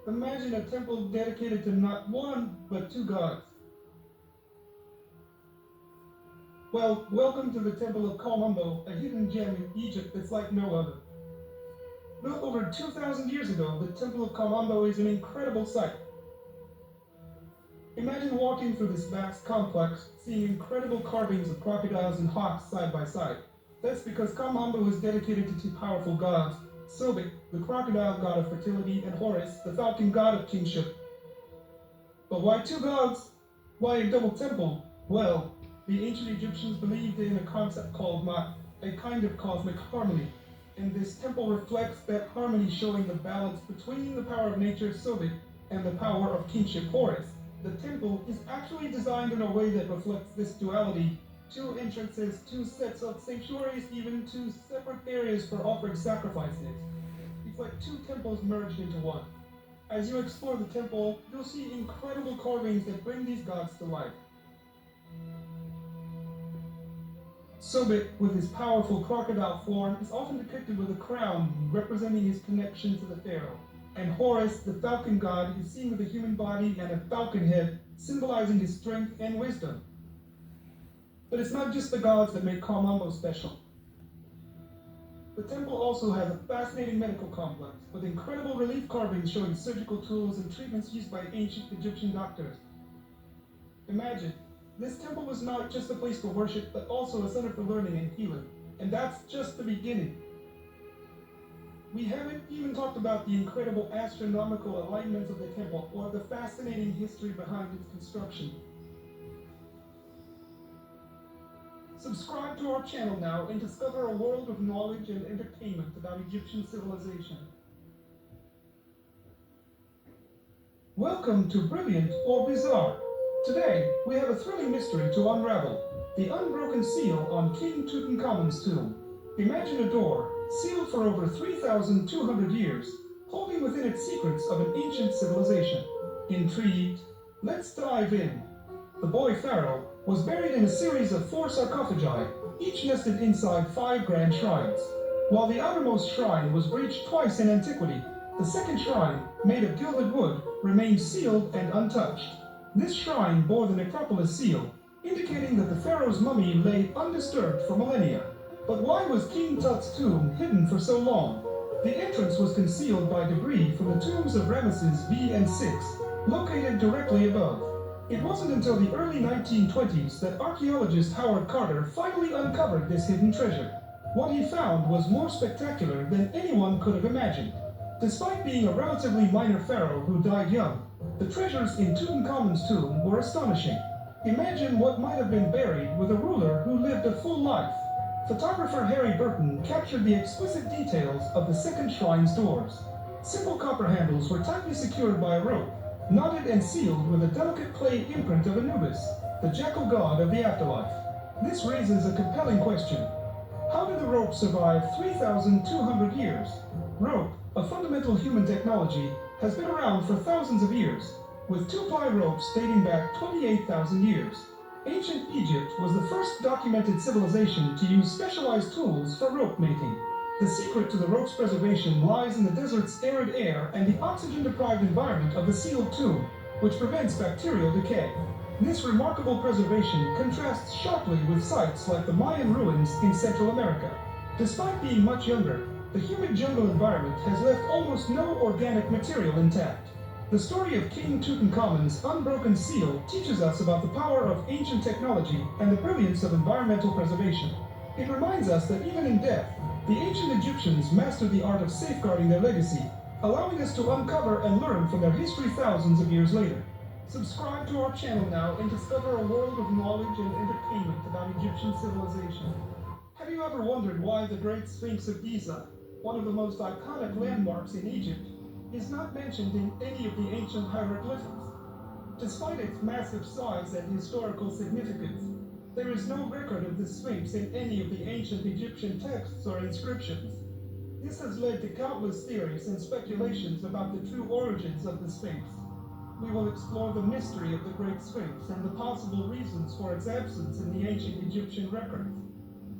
Imagine a temple dedicated to not one, but two gods. Well, welcome to the Temple of Kolombo, a hidden gem in Egypt that's like no other. Built over 2,000 years ago, the Temple of Kolombo is an incredible sight. Imagine walking through this vast complex, seeing incredible carvings of crocodiles and hawks side by side. That's because Kolombo is dedicated to two powerful gods, Sobek, the crocodile god of fertility, and Horus, the falcon god of kingship. But why two gods? Why a double temple? Well, the ancient Egyptians believed in a concept called Mat, a kind of cosmic harmony. And this temple reflects that harmony, showing the balance between the power of nature, Sobek, and the power of kingship, Horus. The temple is actually designed in a way that reflects this duality. Two entrances, two sets of sanctuaries, even two separate areas for offering sacrifices. It's like two temples merged into one. As you explore the temple, you'll see incredible carvings that bring these gods to life. Sobek, with his powerful crocodile form, is often depicted with a crown representing his connection to the pharaoh. And Horus, the falcon god, is seen with a human body and a falcon head, symbolizing his strength and wisdom. But it's not just the gods that make Kolombo special. The temple also has a fascinating medical complex, with incredible relief carvings showing surgical tools and treatments used by ancient Egyptian doctors. Imagine, this temple was not just a place for worship, but also a center for learning and healing. And that's just the beginning. We haven't even talked about the incredible astronomical alignments of the temple or the fascinating history behind its construction. Subscribe to our channel now and discover a world of knowledge and entertainment about Egyptian civilization. Welcome to Brilliant or Bizarre. Today, we have a thrilling mystery to unravel: the unbroken seal on King Tutankhamun's tomb. Imagine a door, sealed for over 3,200 years, holding within it secrets of an ancient civilization. Intrigued? Let's dive in. The boy pharaoh was buried in a series of 4 sarcophagi, each nested inside 5 grand shrines. While the outermost shrine was breached twice in antiquity, the second shrine, made of gilded wood, remained sealed and untouched. This shrine bore the necropolis seal, indicating that the pharaoh's mummy lay undisturbed for millennia. But why was King Tut's tomb hidden for so long? The entrance was concealed by debris from the tombs of Ramesses V and 6, located directly above. It wasn't until the early 1920s that archaeologist Howard Carter finally uncovered this hidden treasure. What he found was more spectacular than anyone could have imagined. Despite being a relatively minor pharaoh who died young, the treasures in Tutankhamun's tomb were astonishing. Imagine what might have been buried with a ruler who lived a full life. Photographer Harry Burton captured the explicit details of the second shrine's doors. Simple copper handles were tightly secured by a rope, knotted and sealed with a delicate clay imprint of Anubis, the jackal god of the afterlife. This raises a compelling question. How did the rope survive 3,200 years? Rope, a fundamental human technology, has been around for thousands of years, with 2-ply ropes dating back 28,000 years. Ancient Egypt was the first documented civilization to use specialized tools for rope making. The secret to the rope's preservation lies in the desert's arid air and the oxygen-deprived environment of the sealed tomb, which prevents bacterial decay. This remarkable preservation contrasts sharply with sites like the Mayan ruins in Central America. Despite being much younger, the humid jungle environment has left almost no organic material intact. The story of King Tutankhamun's unbroken seal teaches us about the power of ancient technology and the brilliance of environmental preservation. It reminds us that even in death, the ancient Egyptians mastered the art of safeguarding their legacy, allowing us to uncover and learn from their history thousands of years later. Subscribe to our channel now and discover a world of knowledge and entertainment about Egyptian civilization. Have you ever wondered why the Great Sphinx of Giza, one of the most iconic landmarks in Egypt, is not mentioned in any of the ancient hieroglyphics? Despite its massive size and historical significance, there is no record of the Sphinx in any of the ancient Egyptian texts or inscriptions. This has led to countless theories and speculations about the true origins of the Sphinx. We will explore the mystery of the Great Sphinx and the possible reasons for its absence in the ancient Egyptian records.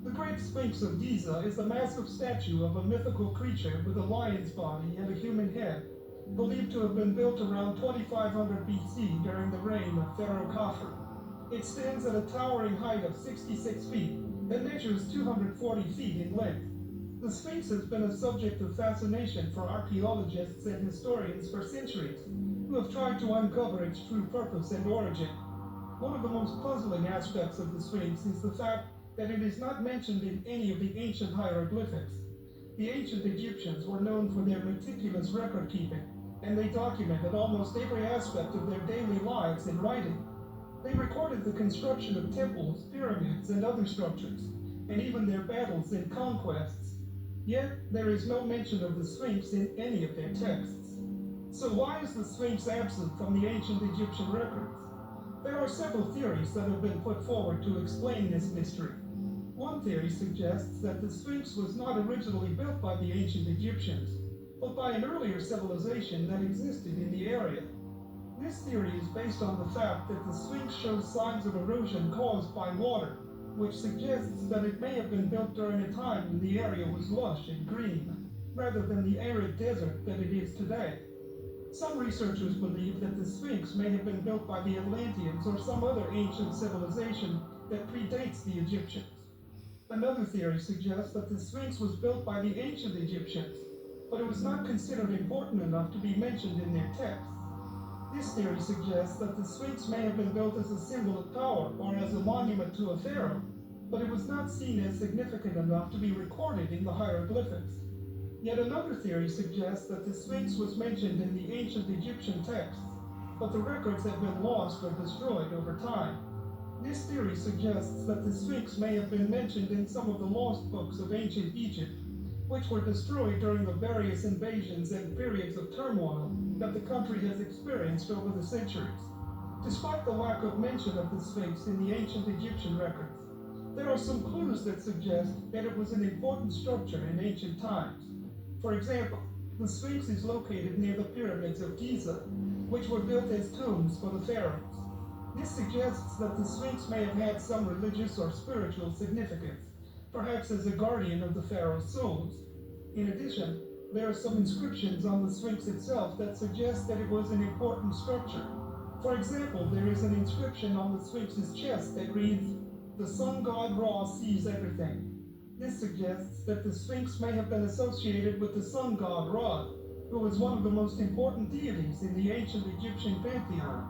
The Great Sphinx of Giza is the massive statue of a mythical creature with a lion's body and a human head. believed to have been built around 2500 BC during the reign of Pharaoh Khafre. It stands at a towering height of 66 feet and measures 240 feet in length. The Sphinx has been a subject of fascination for archaeologists and historians for centuries, who have tried to uncover its true purpose and origin. One of the most puzzling aspects of the Sphinx is the fact that it is not mentioned in any of the ancient hieroglyphics. The ancient Egyptians were known for their meticulous record keeping, and they documented almost every aspect of their daily lives in writing. They recorded the construction of temples, pyramids, and other structures, and even their battles and conquests. Yet, there is no mention of the Sphinx in any of their texts. So why is the Sphinx absent from the ancient Egyptian records? There are several theories that have been put forward to explain this mystery. One theory suggests that the Sphinx was not originally built by the ancient Egyptians, but by an earlier civilization that existed in the area. This theory is based on the fact that the Sphinx shows signs of erosion caused by water, which suggests that it may have been built during a time when the area was lush and green, rather than the arid desert that it is today. Some researchers believe that the Sphinx may have been built by the Atlanteans or some other ancient civilization that predates the Egyptians. Another theory suggests that the Sphinx was built by the ancient Egyptians, but it was not considered important enough to be mentioned in their texts. This theory suggests that the Sphinx may have been built as a symbol of power or as a monument to a pharaoh, but it was not seen as significant enough to be recorded in the hieroglyphics. Yet another theory suggests that the Sphinx was mentioned in the ancient Egyptian texts, but the records have been lost or destroyed over time. This theory suggests that the Sphinx may have been mentioned in some of the lost books of ancient Egypt, which were destroyed during the various invasions and periods of turmoil that the country has experienced over the centuries. Despite the lack of mention of the Sphinx in the ancient Egyptian records, there are some clues that suggest that it was an important structure in ancient times. For example, the Sphinx is located near the pyramids of Giza, which were built as tombs for the pharaohs. This suggests that the Sphinx may have had some religious or spiritual significance, perhaps as a guardian of the pharaoh's souls. In addition, there are some inscriptions on the Sphinx itself that suggest that it was an important structure. For example, there is an inscription on the Sphinx's chest that reads, "The sun god Ra sees everything." This suggests that the Sphinx may have been associated with the sun god Ra, who was one of the most important deities in the ancient Egyptian pantheon.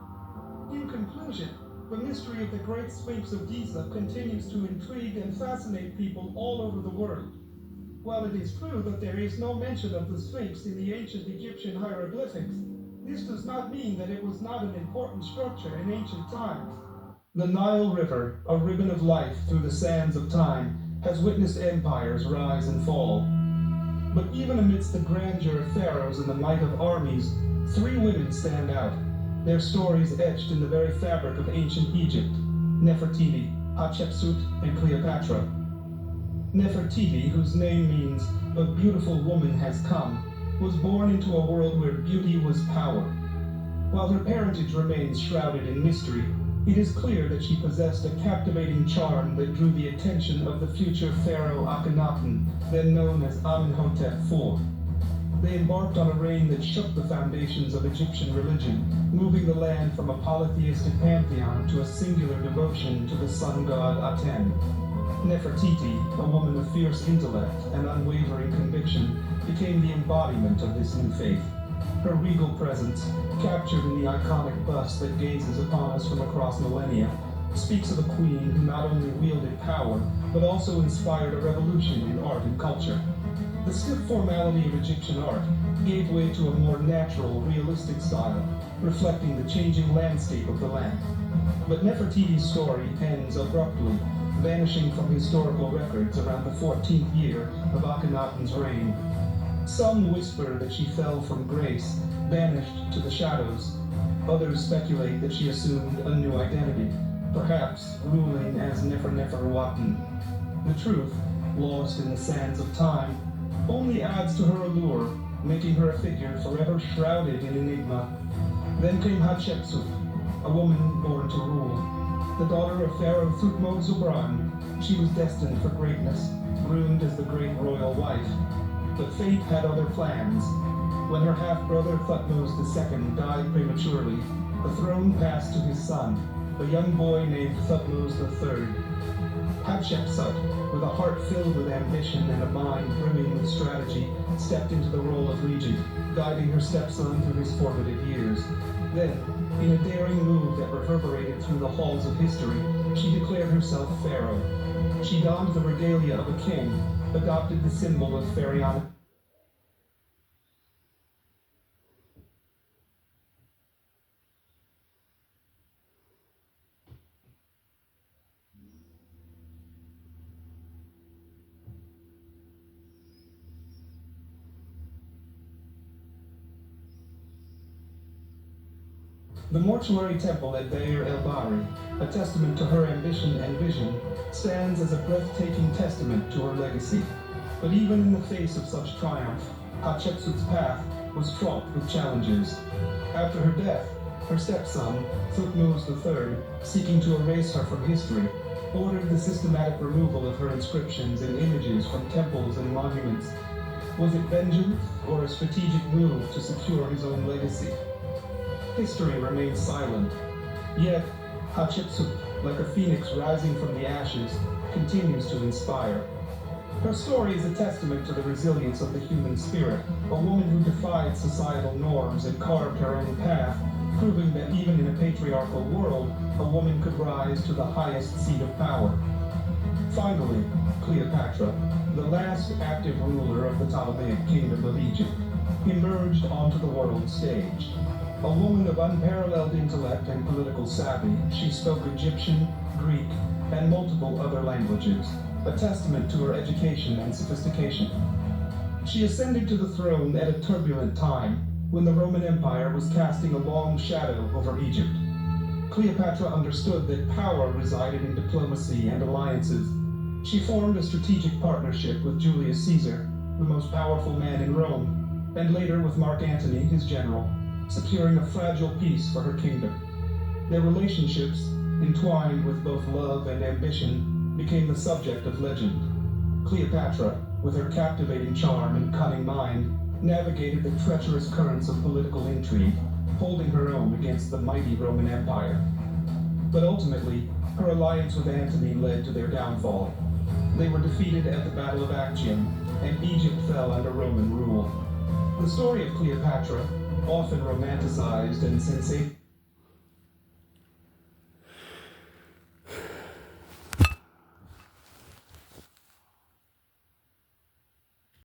In conclusion, the mystery of the Great Sphinx of Giza continues to intrigue and fascinate people all over the world. While it is true that there is no mention of the Sphinx in the ancient Egyptian hieroglyphics, this does not mean that it was not an important structure in ancient times. The Nile River, a ribbon of life through the sands of time, has witnessed empires rise and fall. But even amidst the grandeur of pharaohs and the might of armies, three women stand out, their stories etched in the very fabric of ancient Egypt: Nefertiti, Hatshepsut, and Cleopatra. Nefertiti, whose name means "a beautiful woman has come," was born into a world where beauty was power. While her parentage remains shrouded in mystery, it is clear that she possessed a captivating charm that drew the attention of the future pharaoh Akhenaten, then known as Amenhotep IV. They embarked on a reign that shook the foundations of Egyptian religion, moving the land from a polytheistic pantheon to a singular devotion to the sun god Aten. Nefertiti, a woman of fierce intellect and unwavering conviction, became the embodiment of this new faith. Her regal presence, captured in the iconic bust that gazes upon us from across millennia, speaks of a queen who not only wielded power, but also inspired a revolution in art and culture. The stiff formality of Egyptian art gave way to a more natural, realistic style, reflecting the changing landscape of the land. But Nefertiti's story ends abruptly, vanishing from historical records around the 14th year of Akhenaten's reign. Some whisper that she fell from grace, vanished to the shadows. Others speculate that she assumed a new identity, perhaps ruling as Neferneferuaten. The truth, lost in the sands of time, only adds to her allure, making her a figure forever shrouded in enigma. Then came Hatshepsut, a woman born to rule. The daughter of Pharaoh Thutmose Ubran, she was destined for greatness, groomed as the great royal wife. But fate had other plans. When her half-brother Thutmose II died prematurely, the throne passed to his son, a young boy named Thutmose III. Hatshepsut, with a heart filled with ambition and a mind brimming with strategy, stepped into the role of regent, guiding her stepson through his formative years. Then, in a daring move that reverberated through the halls of history, she declared herself pharaoh. She donned the regalia of a king, adopted the symbol of pharaonic. The mortuary temple at Deir el-Bahri, a testament to her ambition and vision, stands as a breathtaking testament to her legacy. But even in the face of such triumph, Hatshepsut's path was fraught with challenges. After her death, her stepson, Thutmose III, seeking to erase her from history, ordered the systematic removal of her inscriptions and images from temples and monuments. Was it vengeance or a strategic move to secure his own legacy? History remains silent. Yet, Hatshepsut, like a phoenix rising from the ashes, continues to inspire. Her story is a testament to the resilience of the human spirit, a woman who defied societal norms and carved her own path, proving that even in a patriarchal world, a woman could rise to the highest seat of power. Finally, Cleopatra, the last active ruler of the Ptolemaic kingdom of Egypt, emerged onto the world stage. A woman of unparalleled intellect and political savvy, she spoke Egyptian, Greek, and multiple other languages, a testament to her education and sophistication. She ascended to the throne at a turbulent time, when the Roman Empire was casting a long shadow over Egypt. Cleopatra understood that power resided in diplomacy and alliances. She formed a strategic partnership with Julius Caesar, the most powerful man in Rome, and later with Mark Antony, his general, securing a fragile peace for her kingdom. Their relationships, entwined with both love and ambition, became the subject of legend. Cleopatra, with her captivating charm and cunning mind, navigated the treacherous currents of political intrigue, holding her own against the mighty Roman Empire. But ultimately, her alliance with Antony led to their downfall. They were defeated at the Battle of Actium, and Egypt fell under Roman rule. The story of Cleopatra, often romanticized and sensationalized,